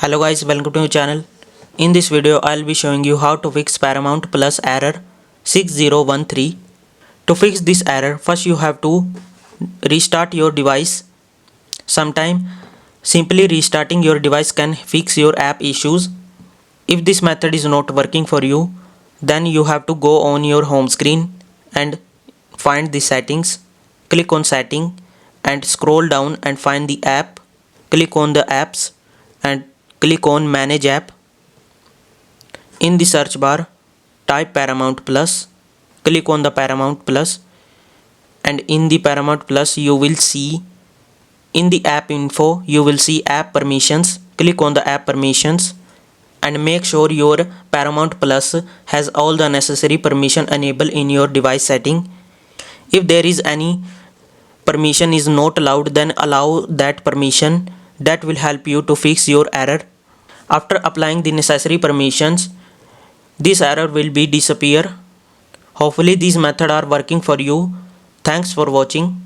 Hello guys, welcome to my channel. In this video, I'll be showing you how to fix Paramount Plus error 6013. To fix this error, first you have to restart your device. Sometime simply restarting your device can fix your app issues. If this method is not working for you, then you have to go on your home screen and find the settings. Click on setting and scroll down and find the app. Click on the apps and click on manage app. In the search bar, type Paramount Plus. Click on the Paramount Plus, and in the Paramount Plus you will see in the app info you will see app permissions. Click on the app permissions and make sure your Paramount Plus has all the necessary permission enabled in your device setting. If there is any permission is not allowed, then allow that permission. That will help you to fix your error. After applying the necessary permissions, this error will be disappear. Hopefully these methods are working for you. Thanks for watching.